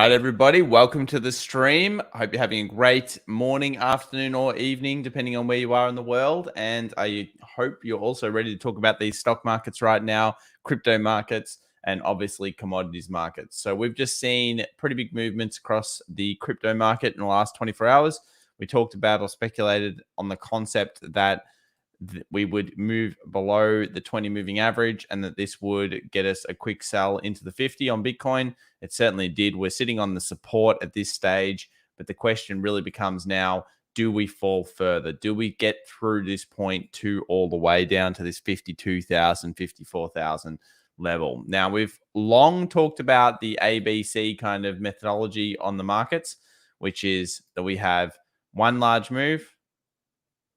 right, everybody, welcome to the stream. I hope you're having a great morning, afternoon, or evening, depending on where you are in the world. And I hope you're also ready to talk about these stock markets right now, crypto markets, and obviously commodities markets. So we've just seen pretty big movements across the crypto market in the last 24 hours. We talked about or speculated on the concept that we would move below the 20 moving average and that this would get us a quick sell into the 50 on Bitcoin. It certainly did. We're sitting on the support at this stage, but the question really becomes now, do we fall further? Do we get through this point to all the way down to this 52,000, 54,000 level? Now, we've long talked about the ABC kind of methodology on the markets, which is that we have one large move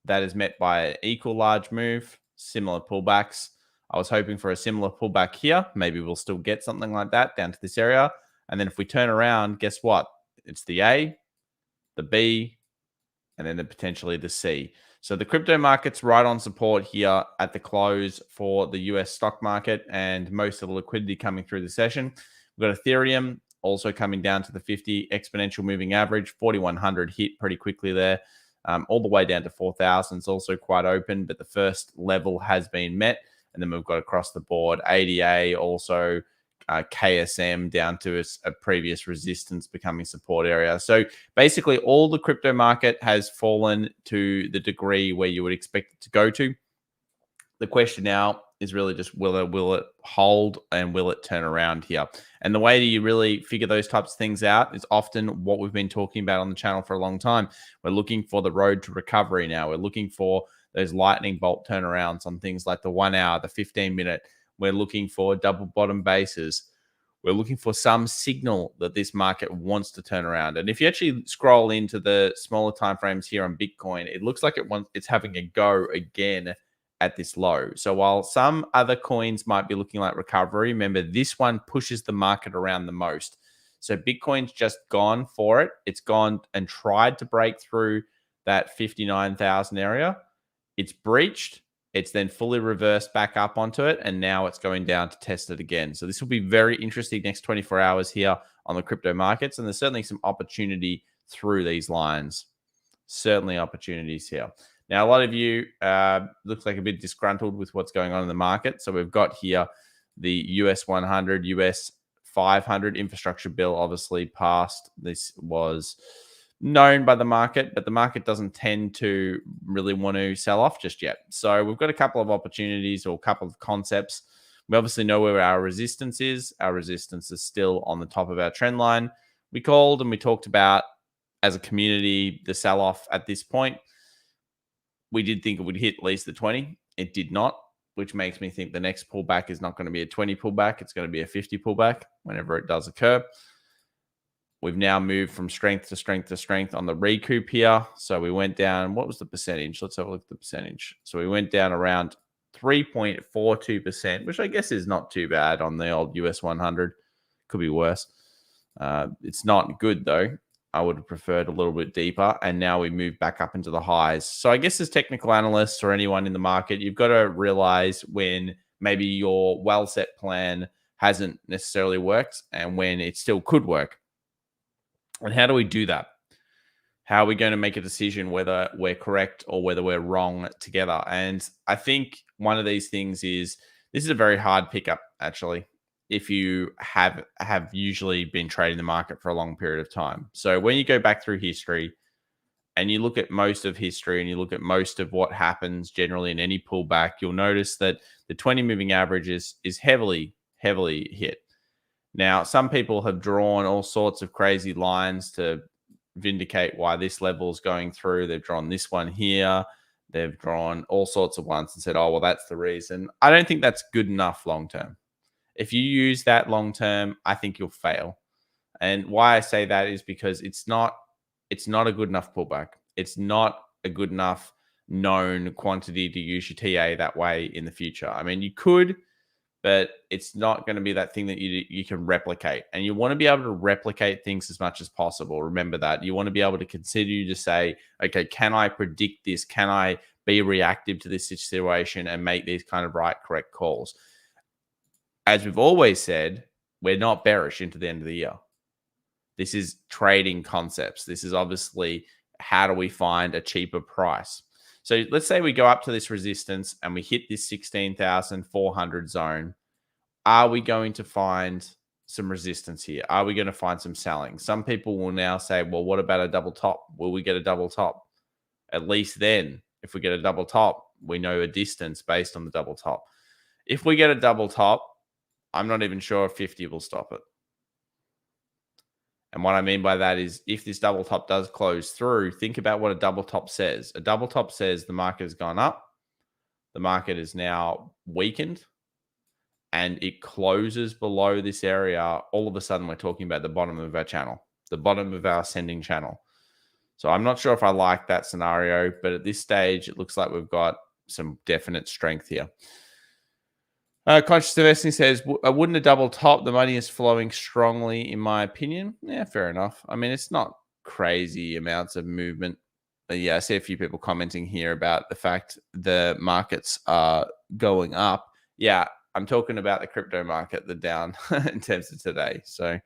that is met by an equal large move, similar pullbacks. I was hoping for a similar pullback here. Maybe we'll still get something like that down to this area. And then if we turn around, guess what? It's the A, the B, and then potentially the C. So the crypto market's right on support here at the close for the US stock market and most of the liquidity coming through the session. We've got Ethereum also coming down to the 50 exponential moving average, 4,100 hit pretty quickly there. All the way down to 4,000 is also quite open, but the first level has been met. And then we've got across the board ADA, also KSM down to a previous resistance becoming support area. So basically all the crypto market has fallen to the degree where you would expect it to go to. The question now is really just will it hold and will it turn around here? And the way that you really figure those types of things out is often what we've been talking about on the channel for a long time. We're looking for the road to recovery now. We're looking for those lightning bolt turnarounds on things like the 1 hour, the 15-minute. We're looking for double bottom bases. We're looking for some signal that this market wants to turn around. And if you actually scroll into the smaller timeframes here on Bitcoin, it looks like it's having a go again at this low. So while some other coins might be looking like recovery, remember this one pushes the market around the most. So Bitcoin's just gone for it. It's gone and tried to break through that 59,000 area. It's breached. It's then fully reversed back up onto it. And now it's going down to test it again. So this will be very interesting next 24 hours here on the crypto markets. And there's certainly some opportunity through these lines. Certainly opportunities here. Now, a lot of you looks like a bit disgruntled with what's going on in the market. So we've got here the US 100, US 500 infrastructure bill obviously passed. This was known by the market, but the market doesn't tend to really want to sell off just yet. So we've got a couple of opportunities or a couple of concepts. We obviously know where our resistance is. Our resistance is still on the top of our trend line. We called and we talked about as a community the sell-off at this point. We did think it would hit at least the 20. It did not, which makes me think the next pullback is not going to be a 20 pullback. It's going to be a 50 pullback whenever it does occur. We've now moved from strength to strength to strength on the recoup here. So we went down. What was the percentage? Let's have a look at the percentage. So we went down around 3.42%, which I guess is not too bad on the old US 100. Could be worse. It's not good, though. I would have preferred a little bit deeper. And now we move back up into the highs. So I guess as technical analysts or anyone in the market, you've got to realize when maybe your well-set plan hasn't necessarily worked and when it still could work. And how do we do that? How are we going to make a decision whether we're correct or whether we're wrong together? And I think one of these things is, this is a very hard pickup, actually, if you have usually been trading the market for a long period of time. So when you go back through history and you look at most of history and you look at most of what happens generally in any pullback, you'll notice that the 20 moving average is heavily hit. Now, some people have drawn all sorts of crazy lines to vindicate why this level is going through. They've drawn this one here. They've drawn all sorts of ones and said, oh, well, that's the reason. I don't think that's good enough long term. If you use that long term, I think you'll fail. And why I say that is because it's not a good enough pullback. It's not a good enough known quantity to use your TA that way in the future. I mean, you could, but it's not going to be that thing that you can replicate. And you want to be able to replicate things as much as possible. Remember that. You want to be able to continue to say, okay, can I predict this? Can I be reactive to this situation and make these kind of correct calls? As we've always said, we're not bearish into the end of the year. This is trading concepts. This is obviously how do we find a cheaper price. So let's say we go up to this resistance and we hit this 16,400 zone. Are we going to find some resistance here? Are we going to find some selling? Some people will now say, well, what about a double top? Will we get a double top? At least then, if we get a double top, we know a distance based on the double top. If we get a double top, I'm not even sure if 50 will stop it. And what I mean by that is if this double top does close through, think about what a double top says. A double top says the market has gone up, the market is now weakened, and it closes below this area. All of a sudden, we're talking about the bottom of our channel, the bottom of our ascending channel. So I'm not sure if I like that scenario, but at this stage, it looks like we've got some definite strength here. Conscious Investing says, wouldn't a double top? The money is flowing strongly, in my opinion. Yeah, fair enough. I mean, it's not crazy amounts of movement. But yeah, I see a few people commenting here about the fact the markets are going up. Yeah, I'm talking about the crypto market, the down in terms of today. So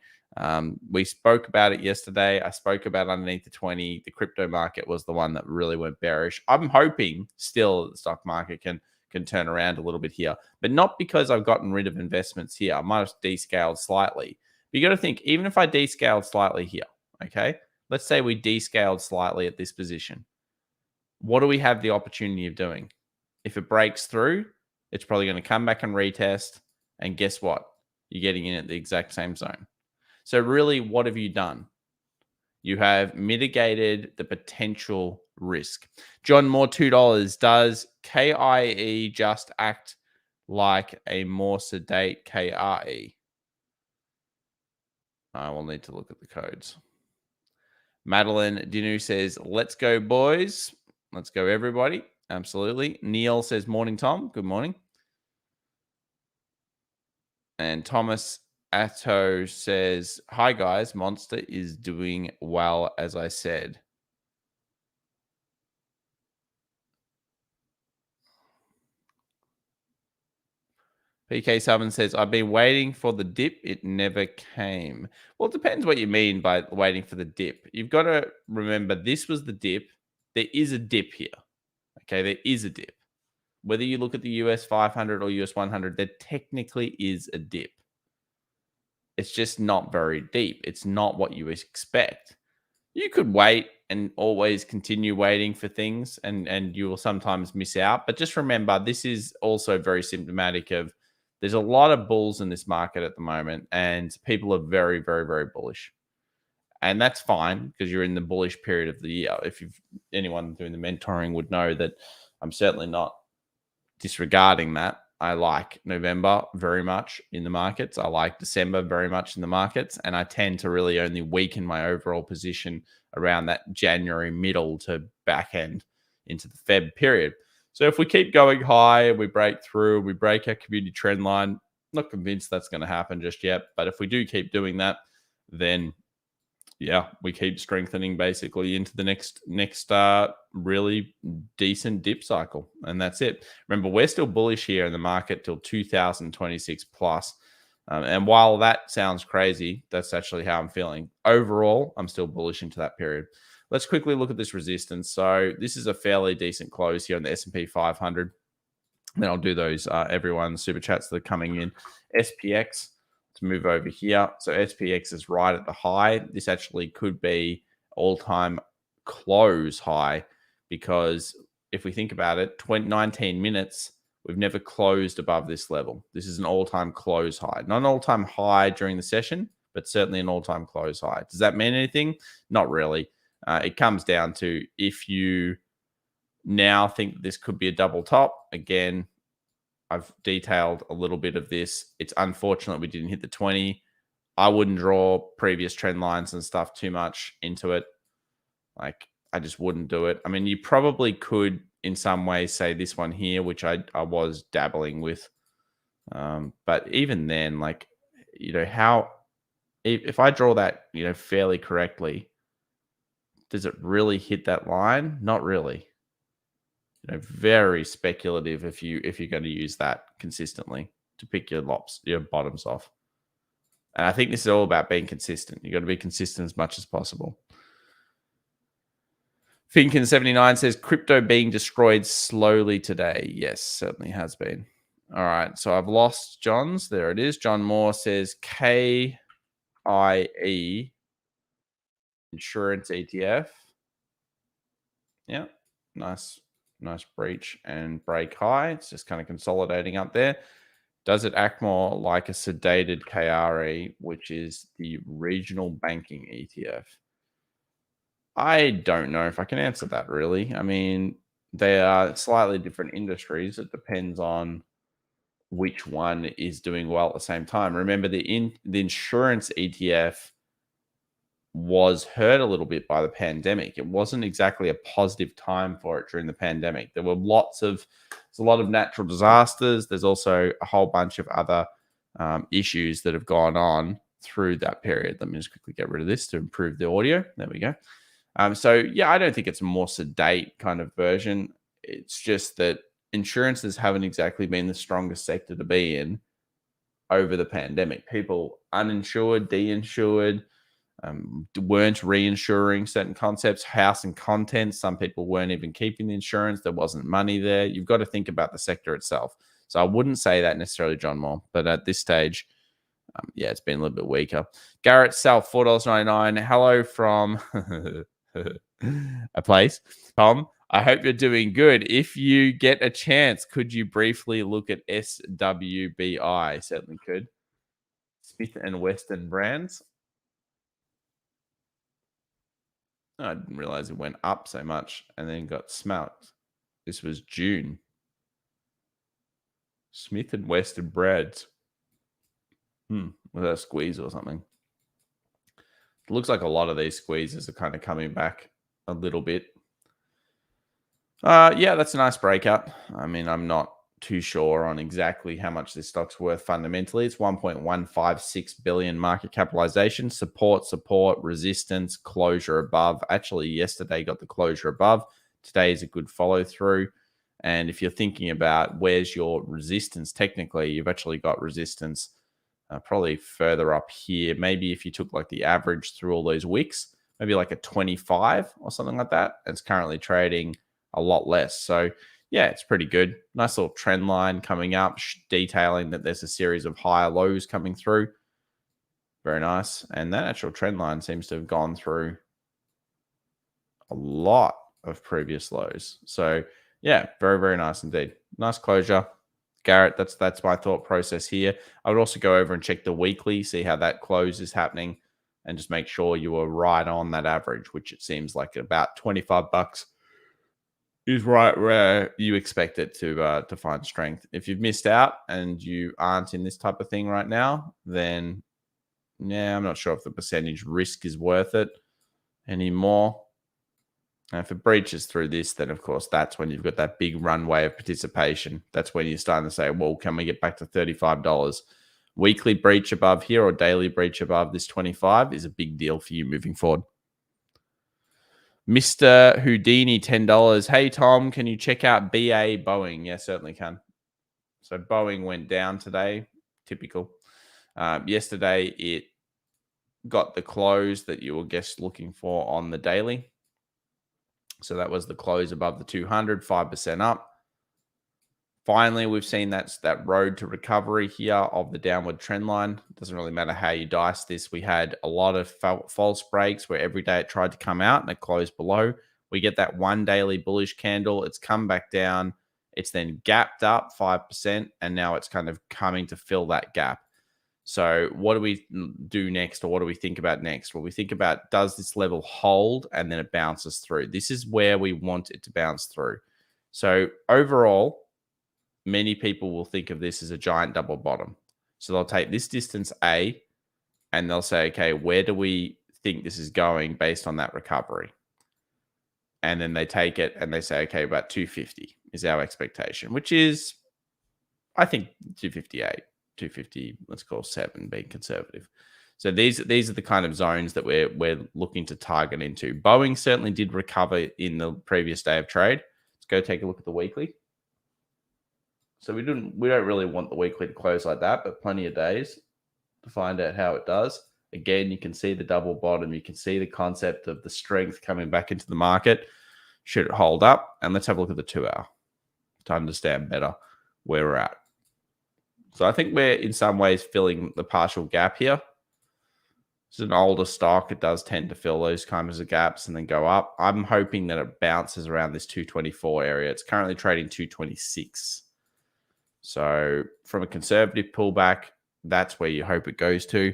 we spoke about it yesterday. I spoke about underneath the 20. The crypto market was the one that really went bearish. I'm hoping still the stock market can turn around a little bit here, but not because I've gotten rid of investments here. I might have descaled slightly. But you got to think, even if I descaled slightly here, okay, let's say we descaled slightly at this position. What do we have the opportunity of doing? If it breaks through, it's probably going to come back and retest. And guess what? You're getting in at the exact same zone. So really, what have you done? You have mitigated the potential risk. John Moore, $2. Does KIE just act like a more sedate KRE? I will need to look at the codes. Madeline Dinu says, let's go, boys. Let's go, everybody. Absolutely. Neil says, morning, Tom. Good morning. And Thomas Atto says, hi, guys. Monster is doing well, as I said. PK Summon says, I've been waiting for the dip. It never came. Well, it depends what you mean by waiting for the dip. You've got to remember this was the dip. There is a dip here. Okay, there is a dip. Whether you look at the US 500 or US 100, there technically is a dip. It's just not very deep. It's not what you expect. You could wait and always continue waiting for things, and you will sometimes miss out. But just remember, this is also very symptomatic of there's a lot of bulls in this market at the moment, and people are very, very, very bullish. And that's fine because you're in the bullish period of the year. If anyone doing the mentoring would know that I'm certainly not disregarding that. I like November very much in the markets. I like December very much in the markets. And I tend to really only weaken my overall position around that January middle to back end into the Feb period. So if we keep going high, we break through, we break our community trend line, not convinced that's going to happen just yet. But if we do keep doing that, then yeah, we keep strengthening basically into the next really decent dip cycle. And that's it. Remember, we're still bullish here in the market till 2026 plus. And while that sounds crazy, that's actually how I'm feeling. Overall, I'm still bullish into that period. Let's quickly look at this resistance. So this is a fairly decent close here on the S&P 500. Then I'll do those, everyone's super chats that are coming in. SPX. To move over here. So SPX is right at the high. This actually could be all-time close high because if we think about it, 19 minutes, we've never closed above this level. This is an all-time close high. Not an all-time high during the session, but certainly an all-time close high. Does that mean anything? Not really. It comes down to if you now think this could be a double top, again, I've detailed a little bit of this. It's unfortunate we didn't hit the 20. I wouldn't draw previous trend lines and stuff too much into it. Like, I just wouldn't do it. I mean, you probably could in some ways say this one here, which I was dabbling with. But even then, like, how, if I draw that, fairly correctly, does it really hit that line? Not really. Very speculative if you're going to use that consistently to pick your bottoms off. And I think this is all about being consistent. You got to be consistent as much as possible. Finkin79 says crypto being destroyed slowly today. Yes, certainly has been. All right. So I've lost John's. There it is. John Moore says KIE insurance ETF. Yeah. Nice breach and break high. It's just kind of consolidating up there. Does it act more like a sedated KRE, which is the regional banking ETF? I don't know if I can answer that really. I mean, they are slightly different industries. It depends on which one is doing well at the same time. Remember, the insurance ETF was hurt a little bit by the pandemic. It wasn't exactly a positive time for it during the pandemic. There were there's a lot of natural disasters. There's also a whole bunch of other issues that have gone on through that period. Let me just quickly get rid of this to improve the audio. There we go. So yeah, I don't think it's a more sedate kind of version. It's just that insurances haven't exactly been the strongest sector to be in over the pandemic. People uninsured, de-insured, weren't reinsuring certain concepts, house and contents. Some people weren't even keeping the insurance. There wasn't money there. You've got to think about the sector itself. So I wouldn't say that necessarily, John Moore, but at this stage, yeah, it's been a little bit weaker. Garrett South, $4.99. Hello from a place. Tom, I hope you're doing good. If you get a chance, could you briefly look at SWBI? Certainly could. Smith and Weston brands. I didn't realize it went up so much and then got smelt. This was June. Smith and Weston brands. Was that a squeeze or something? It looks like a lot of these squeezes are kind of coming back a little bit. Yeah, that's a nice breakout. I mean, I'm not too sure on exactly how much this stock's worth fundamentally. It's 1.156 billion market capitalization. Support, resistance, closure above. Actually, yesterday got the closure above. Today is a good follow through. And if you're thinking about where's your resistance, technically, you've actually got resistance probably further up here. Maybe if you took like the average through all those wicks, maybe like a 25 or something like that. It's currently trading a lot less. So yeah, it's pretty good. Nice little trend line coming up, detailing that there's a series of higher lows coming through. Very nice. And that actual trend line seems to have gone through a lot of previous lows. So yeah, very, very nice indeed. Nice closure. Garrett, that's my thought process here. I would also go over and check the weekly, see how that close is happening, and just make sure you are right on that average, which it seems like about 25 bucks is right where you expect it to find strength. If you've missed out and you aren't in this type of thing right now, then yeah, I'm not sure if the percentage risk is worth it anymore. And if it breaches through this, then of course that's when you've got that big runway of participation. That's when you're starting to say, well, can we get back to $35? Weekly breach above here or daily breach above this 25 is a big deal for you moving forward. Mr. Houdini, $10. Hey, Tom, can you check out BA Boeing? Yeah, certainly can. So Boeing went down today. Typical. Yesterday, it got the close that you were guess looking for on the daily. So that was the close above the 200, 5% up. Finally, we've seen that road to recovery here of the downward trend line. Doesn't really matter how you dice this. We had a lot of false breaks where every day it tried to come out and it closed below. We get that one daily bullish candle. It's come back down. It's then gapped up 5%, and now it's kind of coming to fill that gap. So what do we do next, or what do we think about next? Well, we think about, does this level hold, and then it bounces through. This is where we want it to bounce through. So overall, many people will think of this as a giant double bottom. So they'll take this distance A and they'll say, okay, where do we think this is going based on that recovery? And then they take it and they say, okay, about 250 is our expectation, which is, I think, 258. 250, let's call 7 being conservative. So these are the kind of zones that we're looking to target into. Boeing certainly did recover in the previous day of trade. Let's go take a look at the weekly. So we don't really want the weekly to close like that, but plenty of days to find out how it does. Again, you can see the double bottom. You can see the concept of the strength coming back into the market. Should it hold up? And let's have a look at the 2 hour to understand better where we're at. So I think we're in some ways filling the partial gap here. It's an older stock. It does tend to fill those kinds of gaps and then go up. I'm hoping that it bounces around this 224 area. It's currently trading 226. So from a conservative pullback, that's where you hope it goes to,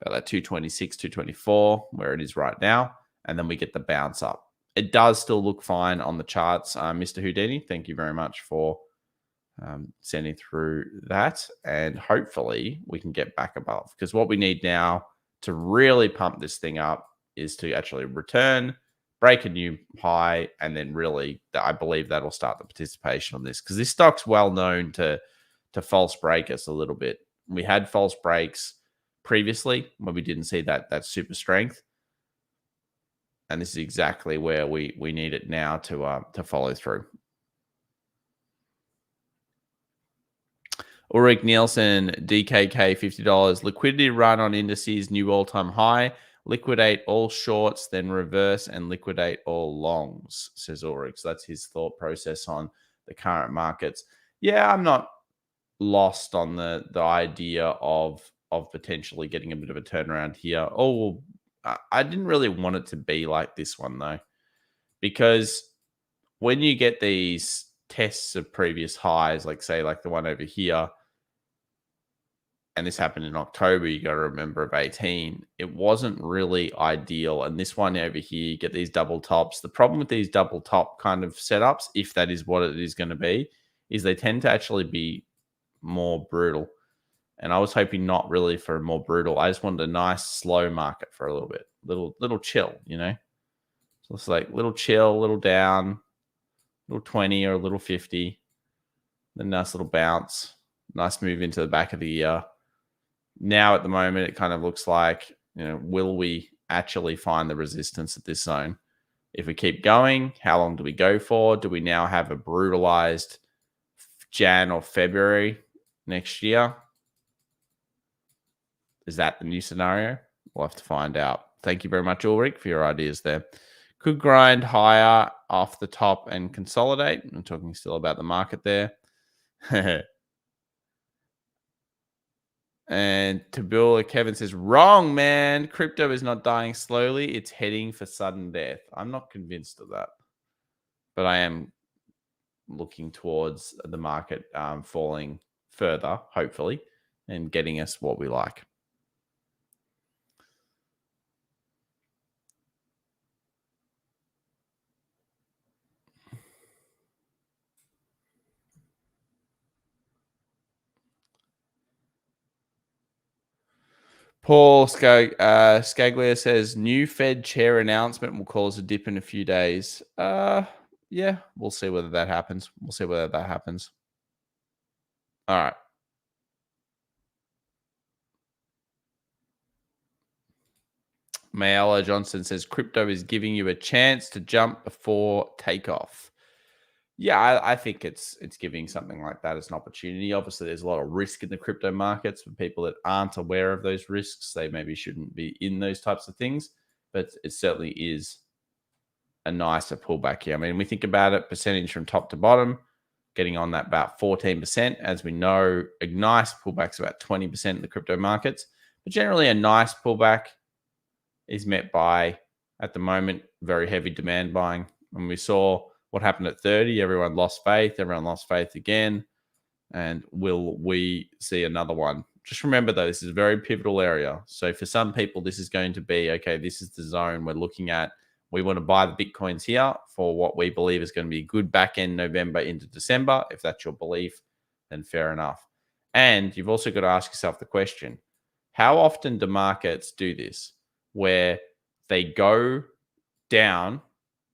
about that 226, 224, where it is right now. And then we get the bounce up. It does still look fine on the charts. Mr. Houdini, thank you very much for sending through that. And hopefully we can get back above, because what we need now to really pump this thing up is to actually return, break a new high, and then really, I believe that'll start the participation on this, because this stock's well known to false break us a little bit. We had false breaks previously when we didn't see that super strength, and this is exactly where we need it now to follow through. Ulrich Nielsen, DKK, $50. Liquidity run on indices, new all-time high. Liquidate all shorts, then reverse and liquidate all longs, says Ulrich. So that's his thought process on the current markets. Yeah, I'm not lost on the idea of potentially getting a bit of a turnaround here. Oh, I didn't really want it to be like this one, though, because when you get these tests of previous highs, like say like the one over here, and this happened in October, you got to remember, of 18, it wasn't really ideal. And this one over here, you get these double tops. The problem with these double top kind of setups, if that is what it is going to be, is they tend to actually be more brutal. And I was hoping not really for more brutal. I just wanted a nice slow market for a little bit, little chill, you know? So it's like little chill, little down, little 20 or a little 50, then nice little bounce, nice move into the back of the year. Now at the moment, it kind of looks like, you know, will we actually find the resistance at this zone? If we keep going, how long do we go for? Do we now have a brutalized Jan or February next year? Is that the new scenario? We'll have to find out. Thank you very much, Ulrich, for your ideas there. Could grind higher off the top and consolidate. I'm talking still about the market there. And Tabula Kevin says, wrong, man. Crypto is not dying slowly. It's heading for sudden death. I'm not convinced of that. But I am looking towards the market falling further, hopefully, and getting us what we like. Paul Scaglia says, new Fed chair announcement will cause a dip in a few days. Yeah, we'll see whether that happens. All right. Mayala Johnson says, crypto is giving you a chance to jump before takeoff. Yeah, I think it's giving something like that as an opportunity. Obviously, there's a lot of risk in the crypto markets. For people that aren't aware of those risks, they maybe shouldn't be in those types of things. But it certainly is a nicer pullback here. I mean, we think about it, percentage from top to bottom, getting on that about 14%. As we know, a nice pullback's about 20% in the crypto markets. But generally, a nice pullback is met by, at the moment, very heavy demand buying. And we saw what happened at 30. Everyone lost faith. Everyone lost faith again. And will we see another one? Just remember, though, this is a very pivotal area. So for some people, this is going to be, okay, this is the zone we're looking at. We want to buy the Bitcoins here for what we believe is going to be a good back end November into December. If that's your belief, then fair enough. And you've also got to ask yourself the question, how often do markets do this, where they go down,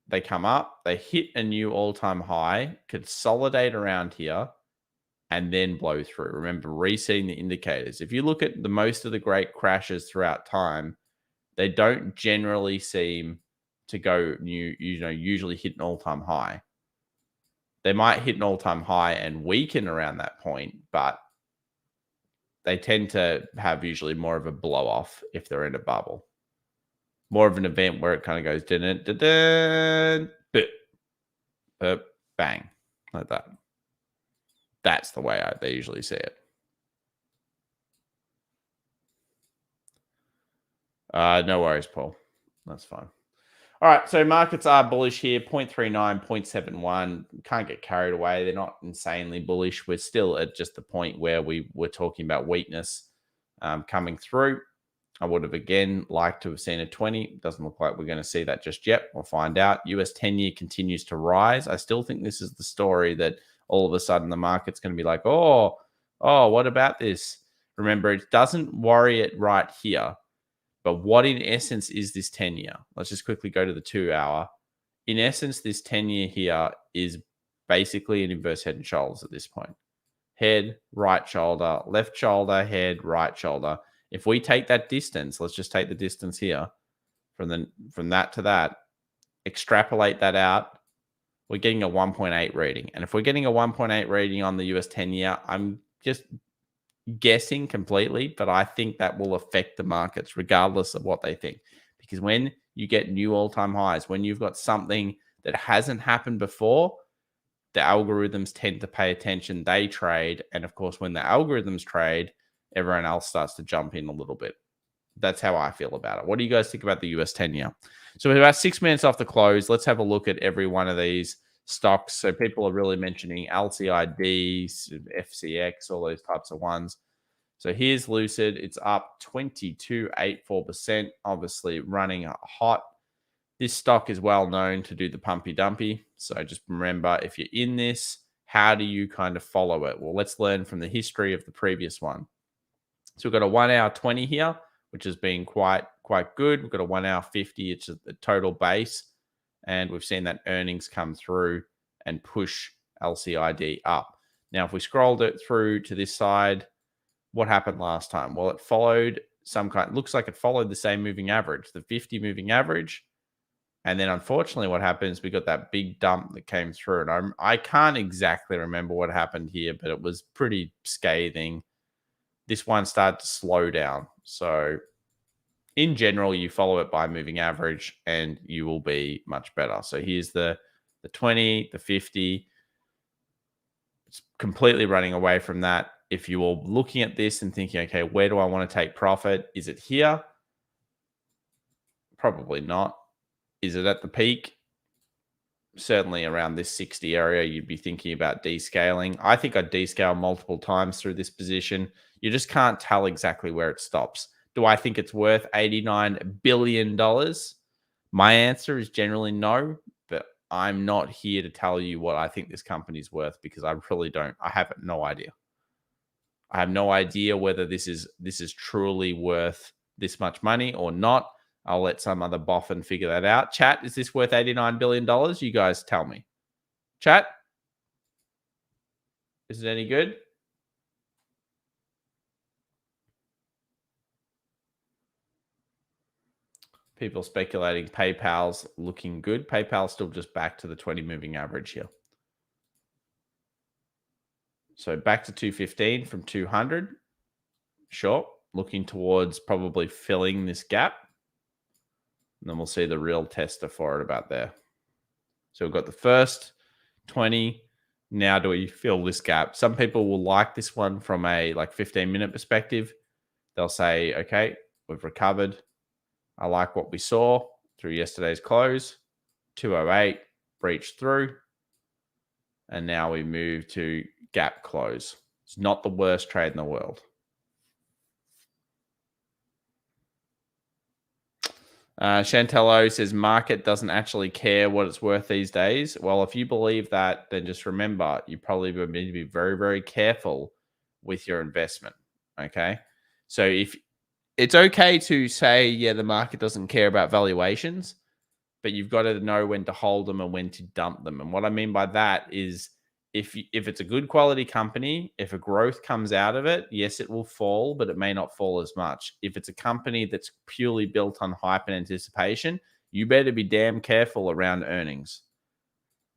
they come up, they hit a new all-time high, consolidate around here, and then blow through? Remember, resetting the indicators. If you look at the most of the great crashes throughout time, they don't generally seem to go usually hit an all-time high. They might hit an all-time high and weaken around that point, but they tend to have usually more of a blow off if they're in a bubble. More of an event where it kind of goes dun dun dun dun, bang, like that. That's the way they usually see it. No worries, Paul. That's fine. All right, so markets are bullish here, 0.39, 0.71. Can't get carried away. They're not insanely bullish. We're still at just the point where we were talking about weakness coming through. I would have, again, liked to have seen a 20. Doesn't look like we're going to see that just yet. We'll find out. US 10-year continues to rise. I still think this is the story that all of a sudden the market's going to be like, oh, what about this? Remember, it doesn't worry it right here. But what in essence is this 10-year? Let's just quickly go to the 2-hour. In essence, this 10-year here is basically an inverse head and shoulders at this point. Head, right shoulder, left shoulder, head, right shoulder. If we take that distance, let's just take the distance here from that to that, extrapolate that out, we're getting a 1.8 reading. And if we're getting a 1.8 reading on the US 10-year, I'm just guessing completely, but I think that will affect the markets regardless of what they think. Because when you get new all-time highs, when you've got something that hasn't happened before, the algorithms tend to pay attention. They trade. And of course, when the algorithms trade, everyone else starts to jump in a little bit. That's how I feel about it. What do you guys think about the US 10-year? So we're about 6 minutes off the close. Let's have a look at every one of these stocks. So people are really mentioning LCID, FCX, all those types of ones. So here's Lucid. It's up 22.84%, obviously running hot. This stock is well known to do the pumpy dumpy. So just remember, if you're in this, how do you kind of follow it? Well, let's learn from the history of the previous one. So we've got a 1 hour 20 here, which has been quite good. We've got a 1 hour 50, it's the total base. And we've seen that earnings come through and push LCID up. Now, if we scrolled it through to this side, what happened last time? Well, it followed looks like it followed the same moving average, the 50 moving average. And then unfortunately what happens, we got that big dump that came through. And I can't exactly remember what happened here, but it was pretty scathing. This one started to slow down. So in general, you follow it by moving average and you will be much better. So here's the 20, the 50. It's completely running away from that. If you are looking at this and thinking, okay, where do I want to take profit? Is it here? Probably not. Is it at the peak? Certainly around this 60 area, you'd be thinking about descaling. I think I'd descale multiple times through this position. You just can't tell exactly where it stops. Do I think it's worth $89 billion? My answer is generally no, but I'm not here to tell you what I think this company's worth because I really don't. I have no idea. I have no idea whether this is truly worth this much money or not. I'll let some other boffin figure that out. Chat, is this worth $89 billion? You guys tell me. Chat, is it any good? People speculating PayPal's looking good. PayPal's still just back to the 20 moving average here. So back to 215 from 200. Sure. Looking towards probably filling this gap. And then we'll see the real tester for it about there. So we've got the first 20. Now do we fill this gap? Some people will like this one from a 15-minute perspective. They'll say, okay, we've recovered. I like what we saw through yesterday's close. 208, breached through. And now we move to gap close. It's not the worst trade in the world. Chantello says market doesn't actually care what it's worth these days. Well, if you believe that, then just remember you probably need to be very, very careful with your investment. Okay. So if it's okay to say, yeah, the market doesn't care about valuations, but you've got to know when to hold them and when to dump them. And what I mean by that is if it's a good quality company, if a growth comes out of it, yes, it will fall, but it may not fall as much. If it's a company that's purely built on hype and anticipation, you better be damn careful around earnings.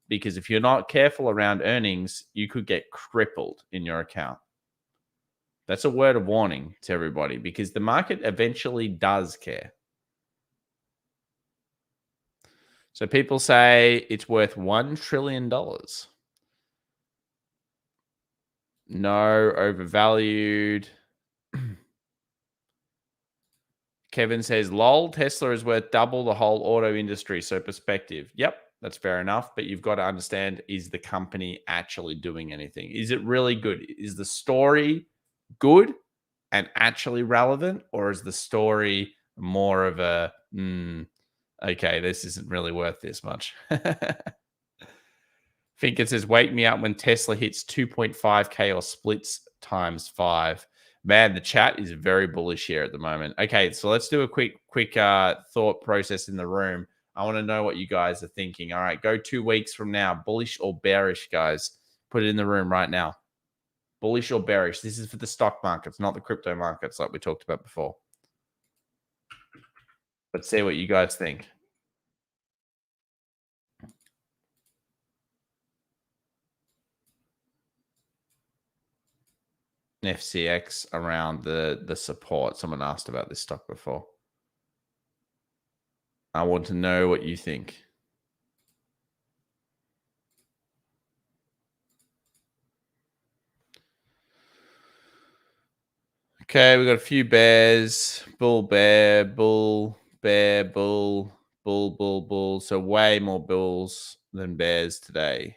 Because if you're not careful around earnings, you could get crippled in your account. That's a word of warning to everybody because the market eventually does care. So people say it's worth $1 trillion. No, overvalued. Kevin says, lol, Tesla is worth double the whole auto industry. So perspective. Yep, that's fair enough. But you've got to understand, is the company actually doing anything? Is it really good? Is the story good and actually relevant? Or is the story more of a, okay, this isn't really worth this much? Think it says, wake me up when Tesla hits 2.5K or splits times 5. Man, the chat is very bullish here at the moment. Okay, so let's do a quick thought process in the room. I want to know what you guys are thinking. All right, go 2 weeks from now. Bullish or bearish, guys? Put it in the room right now. Bullish or bearish? This is for the stock markets, not the crypto markets like we talked about before. Let's see what you guys think. FCX around the support. Someone asked about this stock before. I want to know what you think. Okay, we got a few bears. Bull, bear, bull, bear, bull, bull, bull, bull. So way more bulls than bears today.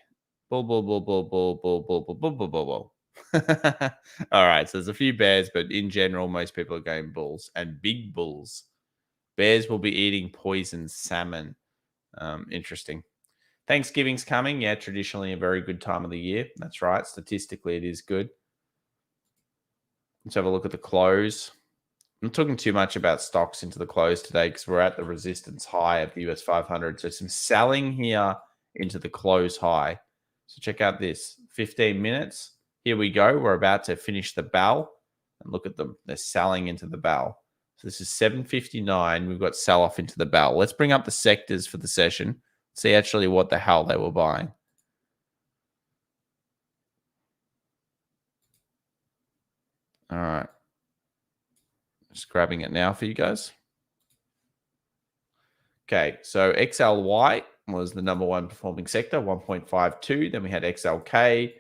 Bull, bull, bull, bull, bull, bull, bull, bull, bull, bull, bull, bull. All right, so there's a few bears, but in general, most people are going bulls and big bulls. Bears will be eating poison salmon. Interesting. Thanksgiving's coming. Yeah, traditionally a very good time of the year. That's right. Statistically, it is good. Let's have a look at the close. I'm not talking too much about stocks into the close today because we're at the resistance high of the US 500. So some selling here into the close high. So check out this. 15 minutes. Here we go. We're about to finish the bell. And look at them. They're selling into the bell. So this is 7:59. We've got sell off into the bell. Let's bring up the sectors for the session. See actually what the hell they were buying. All right. Just grabbing it now for you guys. Okay, so XLY was the number one performing sector, 1.52. Then we had XLK,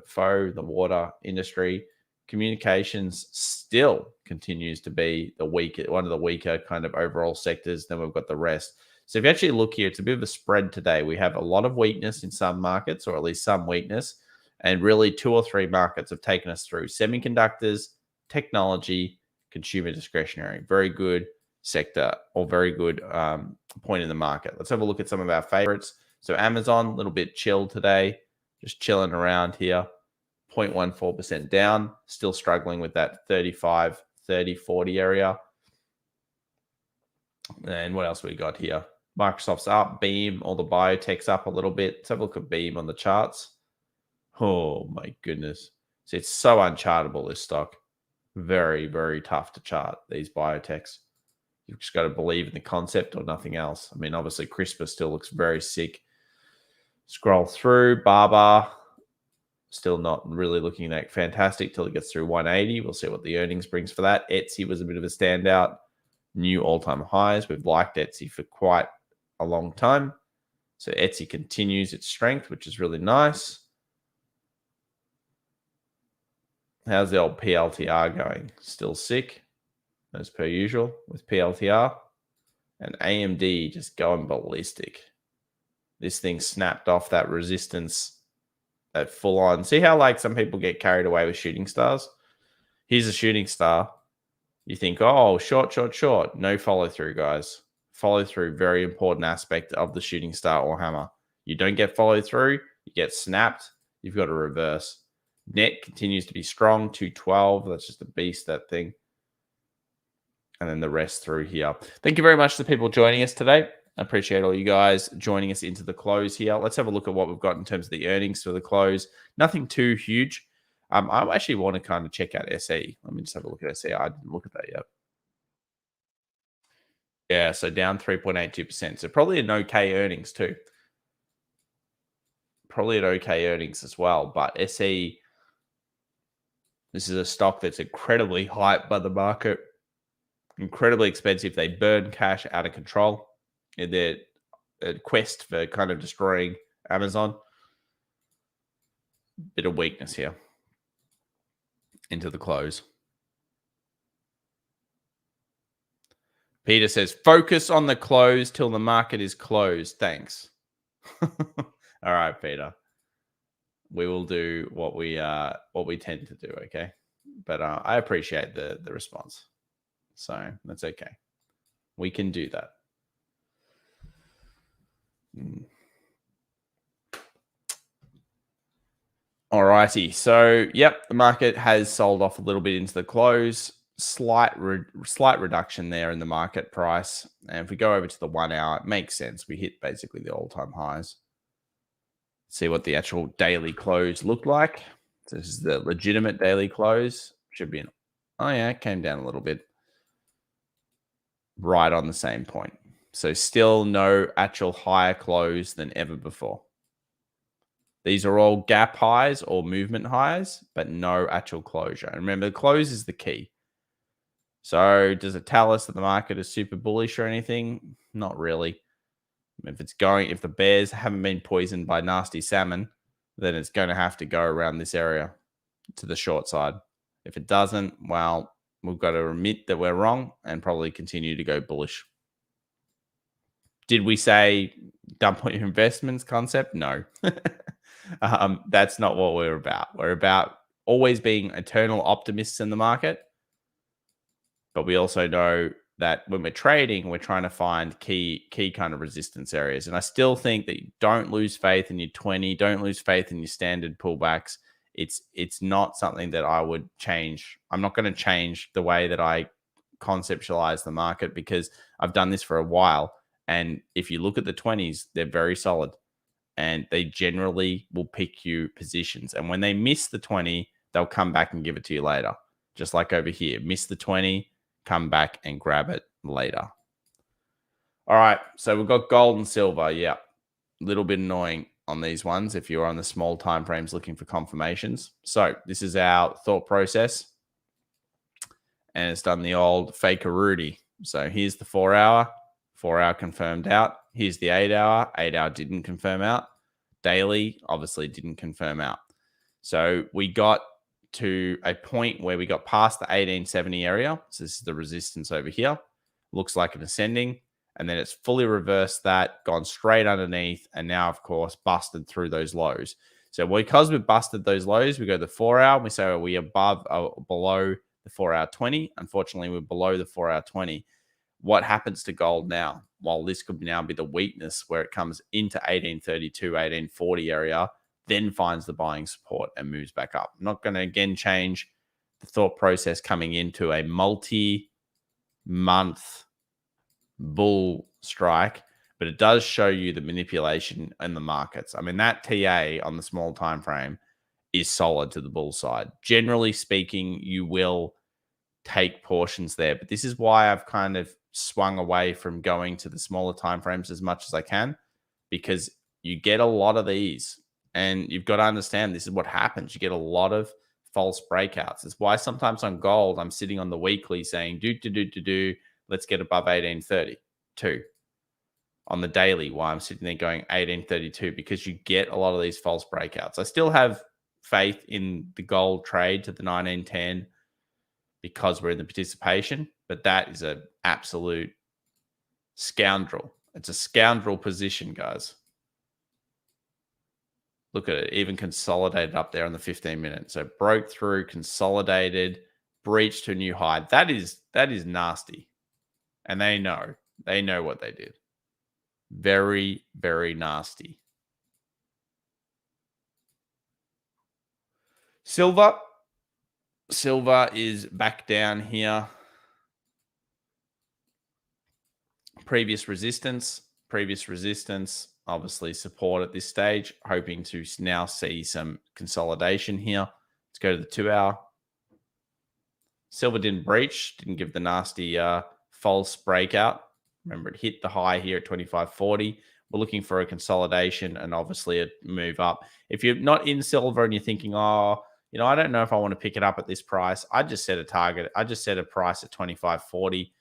FO, the water industry. Communications still continues to be the one of the weaker kind of overall sectors. Then we've got the rest. So if you actually look here, it's a bit of a spread today. We have a lot of weakness in some markets, or at least some weakness. And really 2 or 3 markets have taken us through: semiconductors, technology, consumer discretionary. Very good sector, or very good point in the market. Let's have a look at some of our favorites. So Amazon, a little bit chill today, just chilling around here, 0.14% down, still struggling with that 35, 30, 40 area. And what else we got here? Microsoft's up, Beam, all the biotech's up a little bit. Let's have a look at Beam on the charts. Oh my goodness. So it's so unchartable, this stock. Very, very tough to chart, these biotechs. You've just got to believe in the concept or nothing else. I mean, obviously, CRISPR still looks very sick. Scroll through. Baba, still not really looking that fantastic till it gets through 180. We'll see what the earnings brings for that. Etsy was a bit of a standout. New all-time highs. We've liked Etsy for quite a long time. So Etsy continues its strength, which is really nice. How's the old PLTR going? Still sick, as per usual with PLTR. And AMD just going ballistic. This thing snapped off that resistance, that full on. See how like some people get carried away with shooting stars? Here's a shooting star. You think, oh, short, short, short. No follow through, guys. Follow through, very important aspect of the shooting star or hammer. You don't get follow through, you get snapped, you've got to reverse. Net continues to be strong, 212. That's just a beast, that thing. And then the rest through here. Thank you very much to the people joining us today. I appreciate all you guys joining us into the close here. Let's have a look at what we've got in terms of the earnings for the close. Nothing too huge. I actually want to kind of check out SE. Let me just have a look at SE. I didn't look at that yet. Yeah, so down 3.82%. So probably an okay earnings too. Probably an okay earnings as well. But SE, This is a stock that's incredibly hyped by the market, incredibly expensive. They burn cash out of control in their quest for kind of destroying Amazon. Bit of weakness here into the close. Peter says, focus on the close till the market is closed. Thanks. All right, Peter. We will do what we tend to do, okay? But I appreciate the response. So that's okay. We can do that. All righty. So, yep, the market has sold off a little bit into the close. Slight reduction there in the market price. And if we go over to the 1 hour, it makes sense. We hit basically the all-time highs. See what the actual daily close looked like. So this is the legitimate daily close. Should be oh yeah, it came down a little bit. Right on the same point. So still no actual higher close than ever before. These are all gap highs or movement highs, but no actual closure. And remember, the close is the key. So does it tell us that the market is super bullish or anything? Not really. If the bears haven't been poisoned by nasty salmon, then it's going to have to go around this area to the short side. If it doesn't, well, we've got to admit that we're wrong and probably continue to go bullish. Did we say dump all your investments concept? No. That's not what we're about. We're about always being eternal optimists in the market. But we also know that when we're trading, we're trying to find key kind of resistance areas. And I still think that you don't lose faith in your 20, don't lose faith in your standard pullbacks. It's not something that I would change. I'm not going to change the way that I conceptualize the market because I've done this for a while. And if you look at the 20s, they're very solid and they generally will pick you positions. And when they miss the 20, they'll come back and give it to you later. Just like over here, miss the 20, come back and grab it later. All right, so we've got gold and silver. Yeah, a little bit annoying on these ones if you're on the small time frames looking for confirmations. So this is our thought process. And it's done the old faker Rudy. So here's the 4 hour. 4 hour confirmed out. Here's the 8 hour. 8 hour didn't confirm out. Daily obviously didn't confirm out. So we got to a point where we got past the 1870 area. So this is the resistance over here. Looks like an ascending. And then it's fully reversed that, gone straight underneath, and now, of course, busted through those lows. So because we've busted those lows, we go to the 4 hour. We say, are we above or below the 4 hour 20? Unfortunately, we're below the 4 hour 20. What happens to gold now? Well, this could now be the weakness where it comes into 1832, 1840 area, then finds the buying support and moves back up. I'm not going to again change the thought process coming into a multi-month bull strike, but it does show you the manipulation in the markets. I mean, that TA on the small time frame is solid to the bull side. Generally speaking, you will take portions there, but this is why I've kind of swung away from going to the smaller time frames as much as I can, because you get a lot of these, and you've got to understand this is what happens. You get a lot of false breakouts. It's why sometimes on gold, I'm sitting on the weekly saying, let's get above 1832. On the daily, why I'm sitting there going 1832, because you get a lot of these false breakouts. I still have faith in the gold trade to the 1910 because we're in the participation, but that is an absolute scoundrel. It's a scoundrel position, guys. Look at it, even consolidated up there on the 15 minute. So broke through, consolidated, breached to a new high. That is nasty. And they know what they did. Very, very nasty. Silver is back down here. Previous resistance, obviously support at this stage, hoping to now see some consolidation here. Let's go to the 2 hour. Silver didn't breach, didn't give the nasty false breakout. Remember, it hit the high here at 25.40. We're looking for a consolidation and obviously a move up. If you're not in silver and you're thinking, oh, I don't know if I want to pick it up at this price. I just set a target. I just set a price at 25.40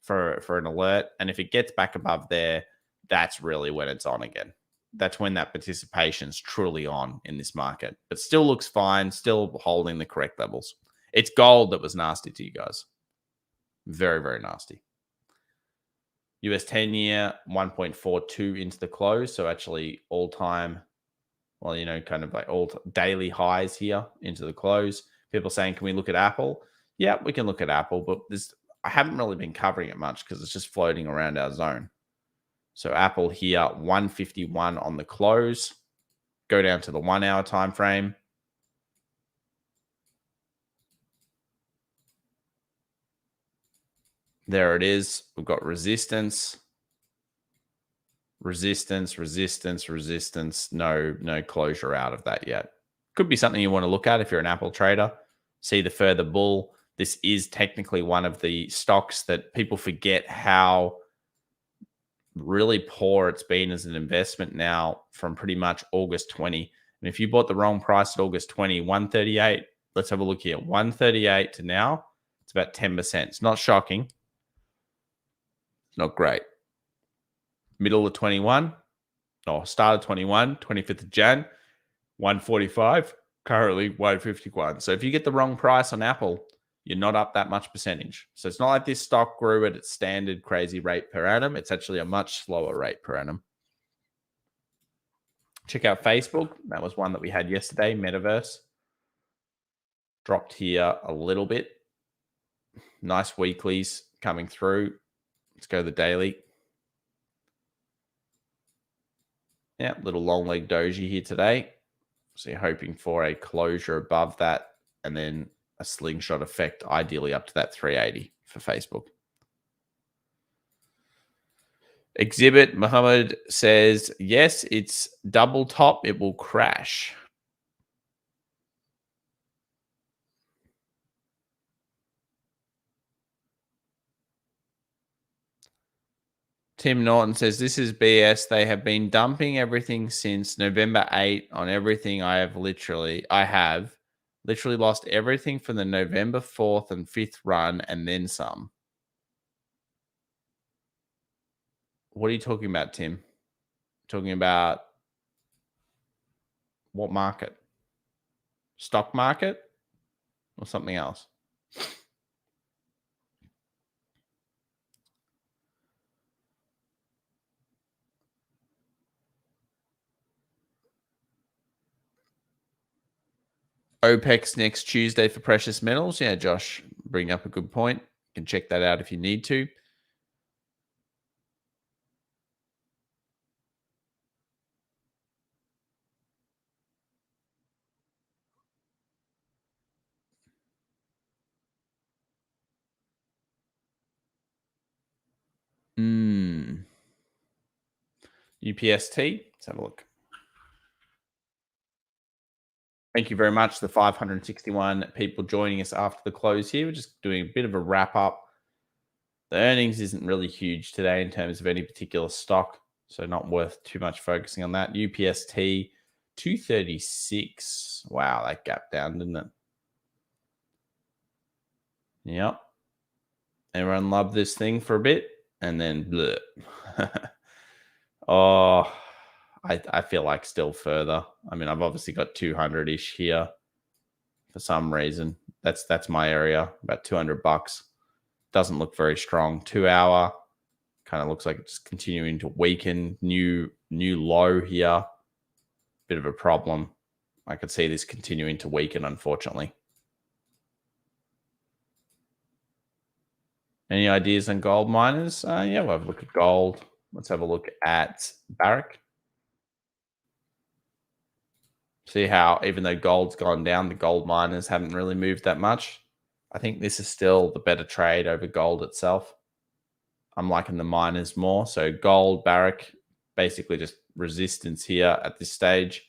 for an alert. And if it gets back above there, that's really when it's on again. That's when that participation's truly on in this market. But still looks fine, still holding the correct levels. It's gold that was nasty to you guys. Very, very nasty. US 10-year, 1.42 into the close. So actually all-time, well, kind of like all daily highs here into the close. People saying, can we look at Apple? Yeah, we can look at Apple, but I haven't really been covering it much because it's just floating around our zone. So Apple here, 151 on the close. Go down to the 1 hour time frame. There it is. We've got resistance. Resistance, resistance, resistance. No closure out of that yet. Could be something you want to look at if you're an Apple trader. See the further bull. This is technically one of the stocks that people forget how really poor it's been as an investment now from pretty much August 20. And if you bought the wrong price at August 20, 138, let's have a look here. 138 to now, it's about 10%. It's not shocking. It's not great. Middle of 21, or start of 21, 25th of Jan, 145, currently 151. So if you get the wrong price on Apple, you're not up that much percentage. So it's not like this stock grew at its standard crazy rate per annum. It's actually a much slower rate per annum. Check out Facebook. That was one that we had yesterday, Metaverse. Dropped here a little bit. Nice weeklies coming through. Let's go to the daily. Yeah, little long leg doji here today. So you're hoping for a closure above that and then a slingshot effect, ideally up to that 380 for Facebook. Exhibit Muhammad says, yes, it's double top. It will crash. Tim Norton says, this is BS. They have been dumping everything since November 8 on everything. I have literally lost everything from the November 4th and 5th run and then some. What are you talking about, Tim? Talking about what market? Stock market or something else? OPEX next Tuesday for precious metals. Yeah, Josh, bring up a good point. You can check that out if you need to. UPST. Let's have a look. Thank you very much. The 561 people joining us after the close here. We're just doing a bit of a wrap up. The earnings isn't really huge today in terms of any particular stock, so not worth too much focusing on that. UPST 236. Wow, that gap down, didn't it? Yep. Everyone loved this thing for a bit and then bleh. Oh, I feel like still further. I mean, I've obviously got 200-ish here for some reason. That's my area, about $200. Doesn't look very strong. 2 hour kind of looks like it's continuing to weaken. New low here. Bit of a problem. I could see this continuing to weaken, unfortunately. Any ideas on gold miners? Yeah, we'll have a look at gold. Let's have a look at Barrick. See how even though gold's gone down, the gold miners haven't really moved that much. I think this is still the better trade over gold itself. I'm liking the miners more. So gold, Barrick, basically just resistance here at this stage.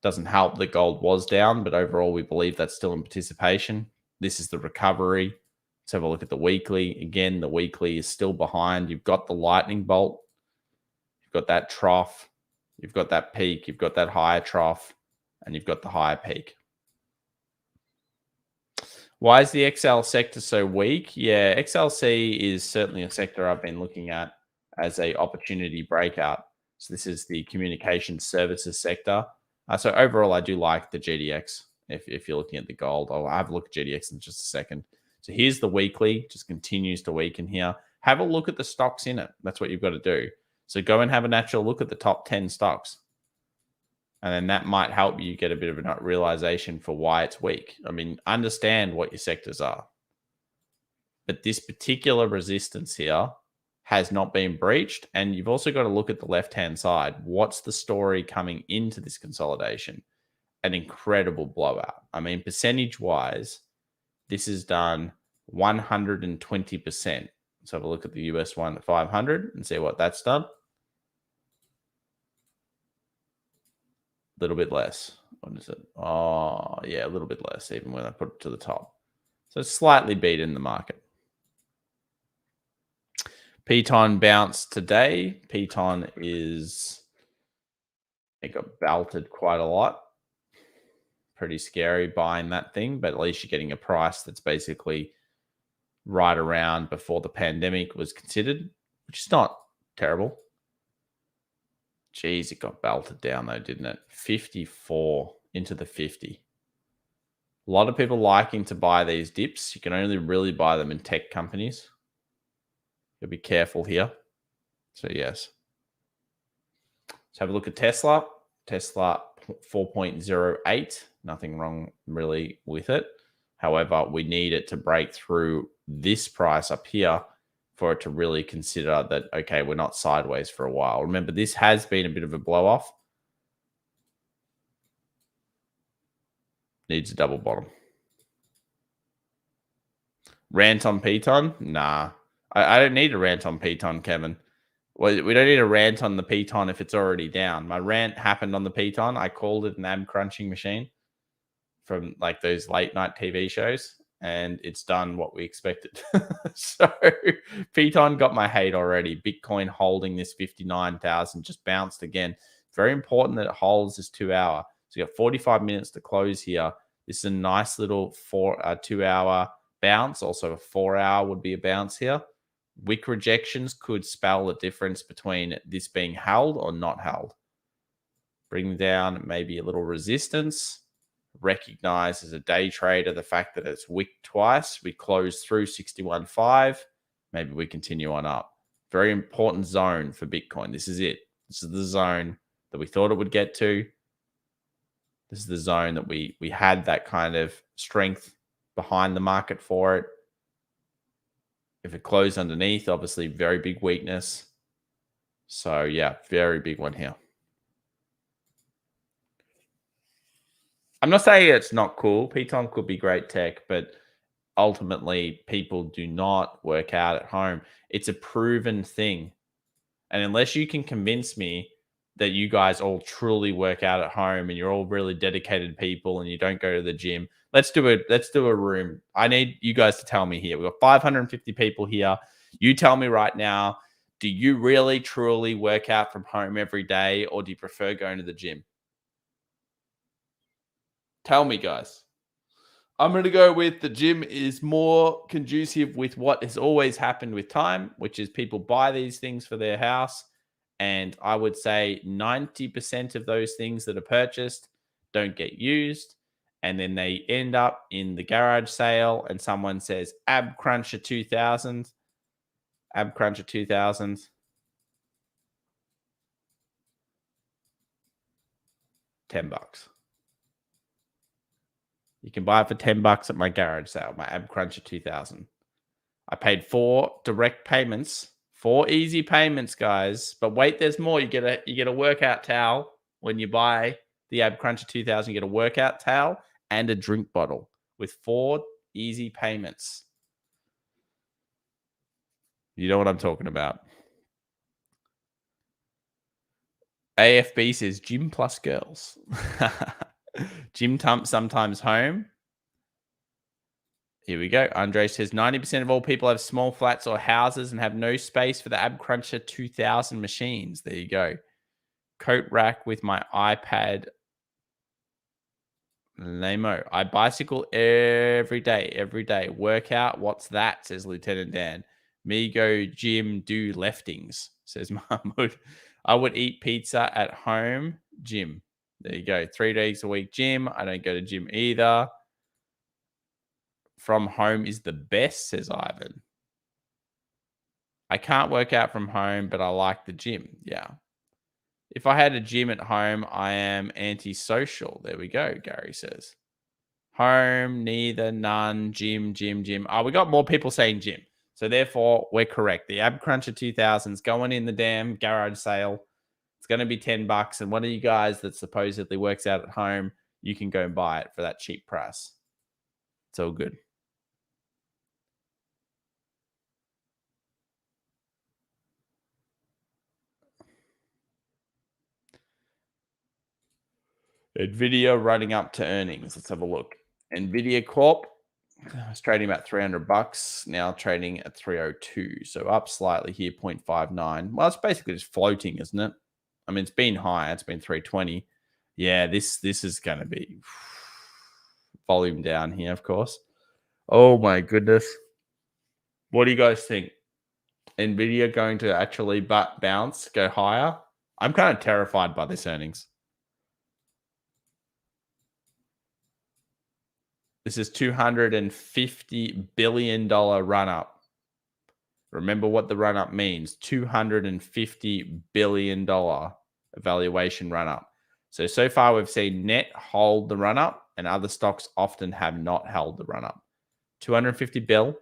Doesn't help that gold was down, but overall we believe that's still in participation. This is the recovery. Let's have a look at the weekly. Again, the weekly is still behind. You've got the lightning bolt. You've got that trough. You've got that peak. You've got that higher trough. And you've got the higher peak. Why is the XL sector so weak? Yeah, XLC is certainly a sector I've been looking at as a opportunity breakout. So this is the communication services sector. So overall, I do like the GDX. If you're looking at the gold, I'll have a look at GDX in just a second. So here's the weekly, just continues to weaken here. Have a look at the stocks in it. That's what you've got to do. So go and have a natural look at the top 10 stocks. And then that might help you get a bit of a realization for why it's weak. I mean, understand what your sectors are. But this particular resistance here has not been breached. And you've also got to look at the left-hand side. What's the story coming into this consolidation? An incredible blowout. I mean, percentage-wise, this is done 120%. Let's have a look at the US 500 and see what that's done. Little bit less. What is it? Oh, yeah, a little bit less, even when I put it to the top. So it's slightly beaten the market. Piton bounced today. Piton it got belted quite a lot. Pretty scary buying that thing, but at least you're getting a price that's basically right around before the pandemic was considered, which is not terrible. Geez, it got belted down though, didn't it? 54 into the 50. A lot of people liking to buy these dips. You can only really buy them in tech companies. You'll be careful here. So yes. Let's have a look at Tesla. Tesla 4.08. Nothing wrong really with it. However, we need it to break through this price up here for it to really consider that, okay, we're not sideways for a while. Remember, this has been a bit of a blow off. Needs a double bottom. Rant on Piton? Nah. I don't need a rant on Piton, Kevin. Well, we don't need a rant on the Piton if it's already down. My rant happened on the Piton. I called it an ab crunching machine from like those late night TV shows, and it's done what we expected. So Piton got my hate already. Bitcoin holding this 59,000 just bounced again. Very important that it holds this 2 hour. So you got 45 minutes to close here. This is a nice little 2 hour bounce. Also a 4 hour would be a bounce here. Wick rejections could spell the difference between this being held or not held. Bring down maybe a little resistance. Recognize as a day trader the fact that it's wicked twice. We close through 61.5. Maybe we continue on up. Very important zone for Bitcoin. This is it. This is the zone that we thought it would get to. This is the zone that we had that kind of strength behind the market for it. If it closed underneath, obviously very big weakness. So yeah, very big one here. I'm not saying it's not cool. Piton could be great tech, but ultimately people do not work out at home. It's a proven thing. And unless you can convince me that you guys all truly work out at home and you're all really dedicated people and you don't go to the gym, let's do a room. I need you guys to tell me here. We've got 550 people here. You tell me right now, do you really truly work out from home every day, or do you prefer going to the gym? Tell me, guys. I'm going to go with the gym is more conducive with what has always happened with time, which is people buy these things for their house. And I would say 90% of those things that are purchased don't get used. And then they end up in the garage sale and someone says, Ab Cruncher 2000. Ab Cruncher 2000. $10. You can buy it for $10 at my garage sale, my Ab Cruncher 2000. I paid 4 direct payments, 4 easy payments, guys. But wait, there's more. You get a workout towel when you buy the Ab Cruncher 2000. You get a workout towel and a drink bottle with 4 easy payments. You know what I'm talking about. AFB says gym plus girls. Gym sometimes home. Here we go. Andre says 90% of all people have small flats or houses and have no space for the Ab Cruncher 2000 machines. There you go. Coat rack with my iPad. Lamo. I bicycle every day. Workout, what's that? Says Lieutenant Dan. Me go gym, do leftings, says Mahmoud. I would eat pizza at home, gym. There you go. 3 days a week, gym. I don't go to gym either. From home is the best, says Ivan. I can't work out from home, but I like the gym. Yeah. If I had a gym at home, I am antisocial. There we go, Gary says. Home, neither, none, gym. Oh, we got more people saying gym. So therefore, we're correct. The Ab Cruncher 2000 is going in the damn garage sale. It's going to be $10. And one of you guys that supposedly works out at home, you can go and buy it for that cheap price. It's all good. Nvidia running up to earnings. Let's have a look. Nvidia Corp was trading about $300, now trading at 302. So up slightly here, 0.59. Well, it's basically just floating, isn't it? I mean, it's been high. It's been 320. Yeah, this is going to be volume down here, of course. Oh my goodness. What do you guys think? Nvidia going to actually bounce, go higher? I'm kind of terrified by this earnings. This is $250 billion run up. Remember what the run up means. $250 billion valuation run up. So far we've seen net hold the run up and other stocks often have not held the run up. 250 bill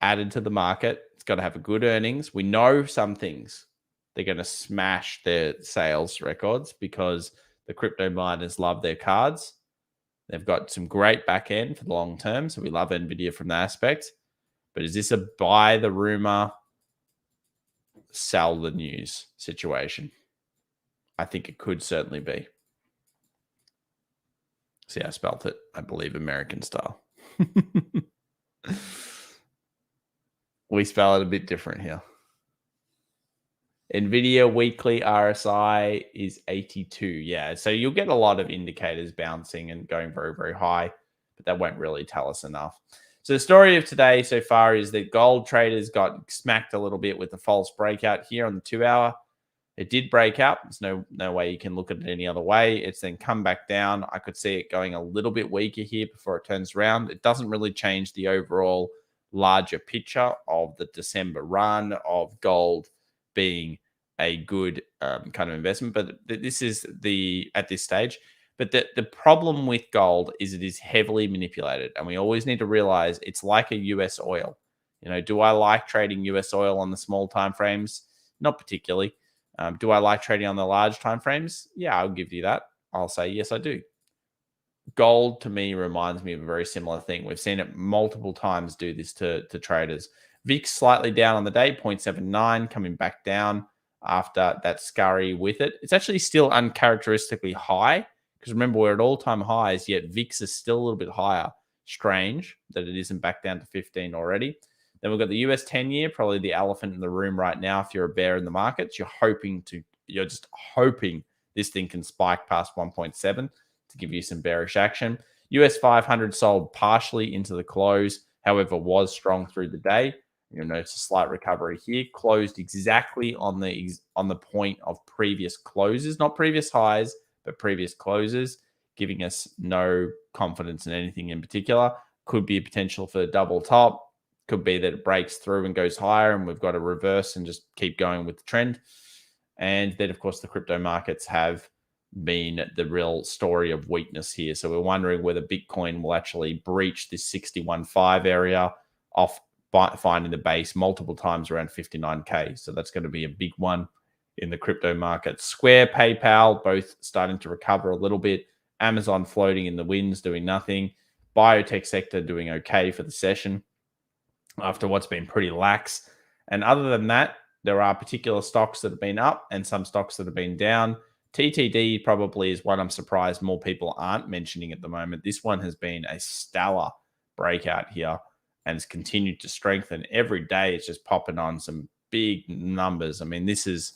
added to the market. It's got to have a good earnings. We know some things. They're going to smash their sales records because the crypto miners love their cards. They've got some great back end for the long term. So we love NVIDIA from that aspect. But is this a buy the rumor, sell the news situation? I think it could certainly be. See, I spelt it, I believe, American style. We spell it a bit different here. NVIDIA weekly RSI is 82. Yeah, so you'll get a lot of indicators bouncing and going very, very high, but that won't really tell us enough. So the story of today so far is that gold traders got smacked a little bit with the false breakout here on the 2 hour. It did break out. There's no way you can look at it any other way. It's then come back down. I could see it going a little bit weaker here before it turns around. It doesn't really change the overall larger picture of the December run of gold being a good kind of investment. But this is at this stage. But the problem with gold is it is heavily manipulated. And we always need to realize it's like a US oil. You know, do I like trading US oil on the small time frames? Not particularly. Do I like trading on the large time frames? Yeah, I'll give you that. I'll say, yes, I do. Gold to me reminds me of a very similar thing. We've seen it multiple times do this to traders. VIX slightly down on the day, 0.79, coming back down after that scurry with it. It's actually still uncharacteristically high because remember, we're at all-time highs, yet VIX is still a little bit higher. Strange that it isn't back down to 15 already. Then we've got the US 10-year, probably the elephant in the room right now. If you're a bear in the markets, you're just hoping this thing can spike past 1.7 to give you some bearish action. US 500 sold partially into the close, however, was strong through the day. You'll notice a slight recovery here. Closed exactly on the point of previous closes, not previous highs, but previous closes, giving us no confidence in anything in particular. Could be a potential for a double top. Could be that it breaks through and goes higher and we've got to reverse and just keep going with the trend. And then, of course, the crypto markets have been the real story of weakness here. So we're wondering whether Bitcoin will actually breach this 61.5 area off finding the base multiple times around 59K. So that's going to be a big one in the crypto market. Square, PayPal, both starting to recover a little bit. Amazon floating in the winds, doing nothing. Biotech sector doing okay for the session after what's been pretty lax. And other than that, there are particular stocks that have been up and some stocks that have been down. TTD probably is one I'm surprised more people aren't mentioning at the moment. This one has been a stellar breakout here and has continued to strengthen. Every day it's just popping on some big numbers. I mean, this is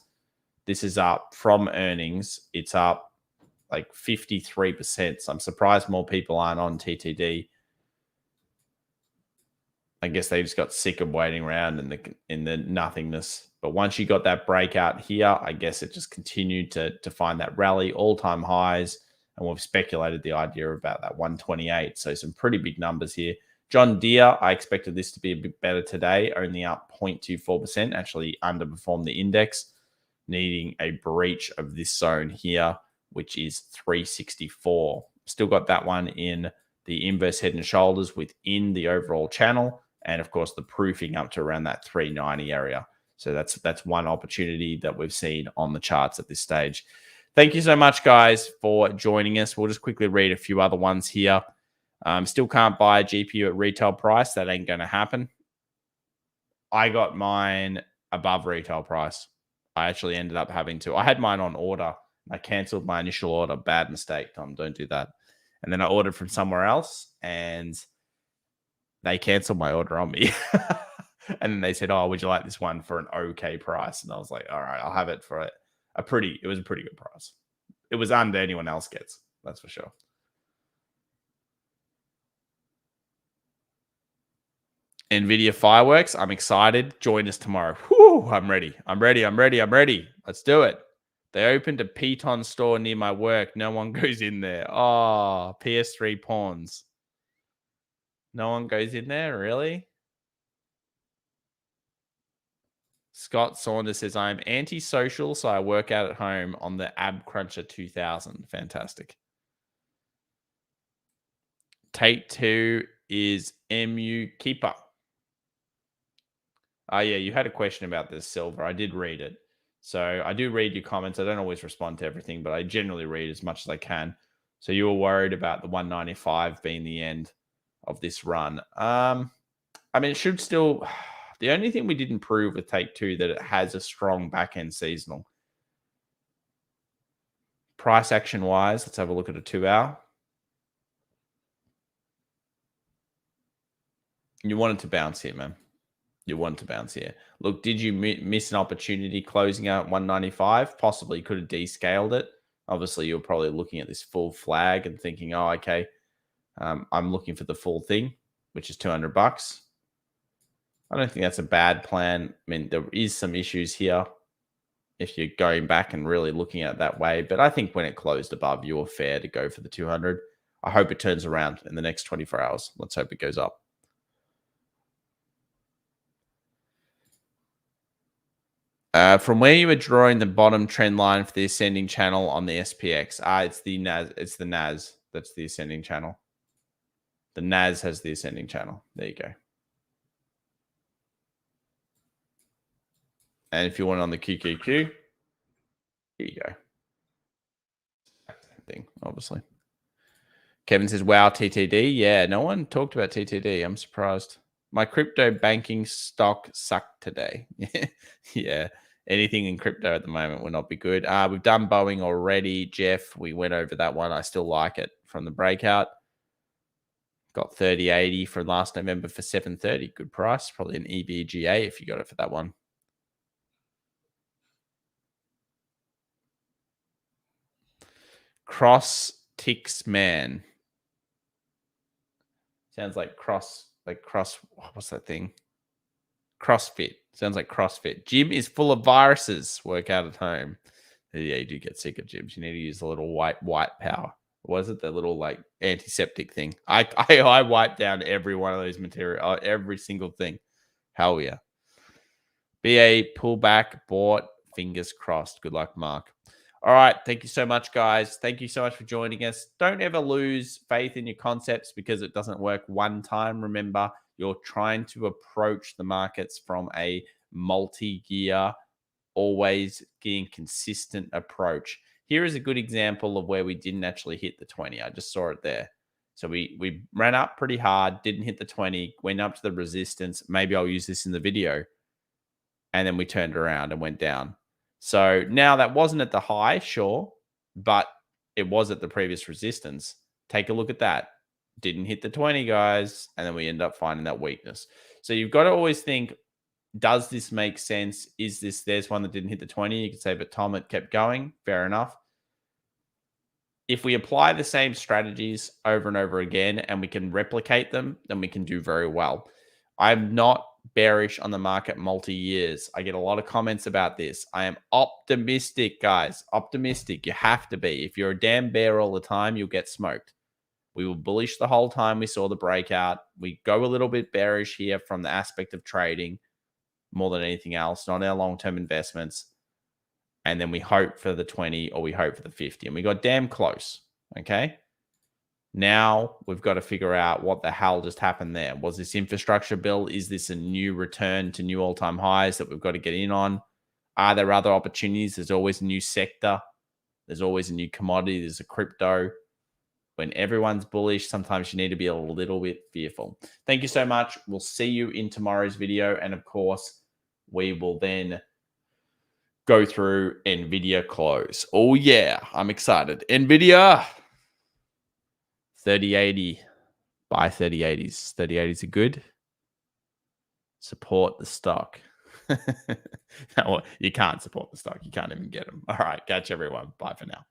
up from earnings. It's up like 53%. So I'm surprised more people aren't on TTD. I guess they just got sick of waiting around in the nothingness. But once you got that breakout here, I guess it just continued to find that rally, all-time highs, and we've speculated the idea about that 128. So some pretty big numbers here. John Deere, I expected this to be a bit better today, only up 0.24%, actually underperformed the index, needing a breach of this zone here, which is 364. Still got that one in the inverse head and shoulders within the overall channel, and of course the proofing up to around that 390 area. So that's one opportunity that we've seen on the charts at this stage. Thank you so much, guys, for joining us. We'll just quickly read a few other ones here. Still can't buy a GPU at retail price. That ain't going to happen. I got mine above retail price. I actually ended up having to. I had mine on order. I canceled my initial order. Bad mistake, Tom. Don't do that. And then I ordered from somewhere else, and they canceled my order on me. And then they said, "Oh, would you like this one for an okay price?" And I was like, "All right, I'll have it for it was a pretty good price. It was under anyone else gets, that's for sure." NVIDIA fireworks. I'm excited. Join us tomorrow. Whew, I'm ready. I'm ready. Let's do it. They opened a Piton store near my work. No one goes in there. Oh, PS3 pawns. No one goes in there? Really? Scott Saunders says, I'm antisocial, so I work out at home on the Ab Cruncher 2000. Fantastic. Take Two is MU Keeper. Oh, yeah, you had a question about this, Silver. I did read it. So I do read your comments. I don't always respond to everything, but I generally read as much as I can. So you were worried about the 195 being the end of this run. I mean, it should still... The only thing we didn't prove with Take Two that it has a strong back-end seasonal. Price action-wise, let's have a look at a 2-hour. You wanted to bounce here, man. You wanted to bounce here. Look, did you miss an opportunity closing out 195? Possibly could have descaled it. Obviously, you're probably looking at this full flag and thinking, oh, okay, I'm looking for the full thing, which is $200. I don't think that's a bad plan. I mean, there is some issues here if you're going back and really looking at it that way. But I think when it closed above, you were fair to go for the 200. I hope it turns around in the next 24 hours. Let's hope it goes up. From where you were drawing the bottom trend line for the ascending channel on the SPX, it's the NAS. It's the NAS that's the ascending channel. The NAS has the ascending channel. There you go. And if you want it on the QQQ, here you go. Same thing, obviously. Kevin says, wow, TTD. Yeah, no one talked about TTD. I'm surprised. My crypto banking stock sucked today. Yeah. Anything in crypto at the moment will not be good. We've done Boeing already, Jeff. We went over that one. I still like it from the breakout. Got 3080 from last November for 730. Good price. Probably an EBGA if you got it for that one. Cross Ticks Man. Sounds like what's that thing? CrossFit. Sounds like CrossFit. Gym is full of viruses. Work out at home. Yeah, you do get sick of gyms. You need to use a little white power. Was it the little like antiseptic thing? I wiped down every one of those material, every single thing. Hell yeah. BA pullback, bought, fingers crossed. Good luck, Mark. All right. Thank you so much, guys. Thank you so much for joining us. Don't ever lose faith in your concepts because it doesn't work one time. Remember, you're trying to approach the markets from a multi-gear, always getting consistent approach. Here is a good example of where we didn't actually hit the 20. I just saw it there. So we ran up pretty hard, didn't hit the 20, went up to the resistance. Maybe I'll use this in the video. And then we turned around and went down. So now that wasn't at the high, sure, but it was at the previous resistance. Take a look at that. Didn't hit the 20, guys. And then we end up finding that weakness. So you've got to always think, does this make sense? Is this, there's one that didn't hit the 20. You could say, but Tom, it kept going. Fair enough. if we apply the same strategies over and over again and we can replicate them, then we can do very well. I'm not bearish on the market multi-years. I get a lot of comments about this. I am optimistic, guys. Optimistic. You have to be. If you're a damn bear all the time, you'll get smoked. We were bullish the whole time we saw the breakout. We go a little bit bearish here from the aspect of trading more than anything else, not our long-term investments. And then we hope for the 20 or we hope for the 50. And we got damn close, okay? Now we've got to figure out what the hell just happened there. Was this infrastructure bill? Is this a new return to new all-time highs that we've got to get in on? Are there other opportunities? There's always a new sector. There's always a new commodity. There's a crypto. When everyone's bullish, sometimes you need to be a little bit fearful. Thank you so much. We'll see you in tomorrow's video. And of course, we will then go through NVIDIA close. Oh, yeah. I'm excited. NVIDIA 3080. Buy 3080s. 3080s are good. Support the stock. No, you can't support the stock. You can't even get them. All right. Catch everyone. Bye for now.